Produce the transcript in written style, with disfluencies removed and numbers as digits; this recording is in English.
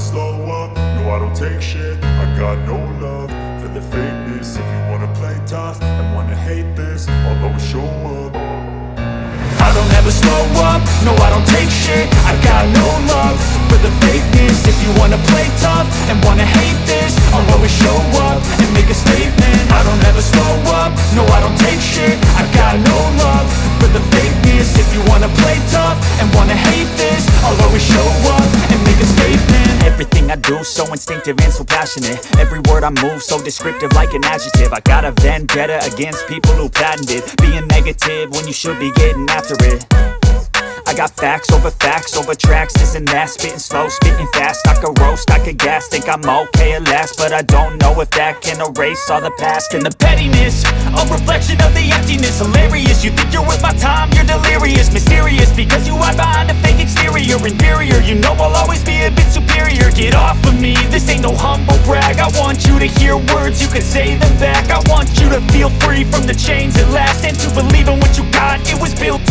slow up, no I don't take shit. I got no love for the fakeness. If you wanna play tough and wanna hate this, I'll always show up. I don't ever slow up, no I don't take shit. I got no love for the fakeness. If you wanna play tough and wanna hate this, I'll always show up and make a statement. I don't ever slow up, no I don't take shit. I got no love for the fakeness. If you wanna play tough and wanna hate this, I'll always show up and make a statement. Everything I do so instinctive and so passionate. Every word I move so descriptive like an adjective. I got a vendetta against people who patented being negative when you should be getting after it. I got facts over tracks, this and that. Spitting slow, spitting fast. I could roast, I could gas. Think I'm okay at last, but I don't know if that can erase all the past. And the pettiness, a reflection of the emptiness. Hilarious, you think you're worth my time, you're delirious. Mysterious, because you hide behind a fake exterior. Inferior, you know I'll always be a bit superior. Get off of me, this ain't no humble brag. I want you to hear words, you can say them back. I want you to feel free from the chains at last, and to believe in what you got, it was built to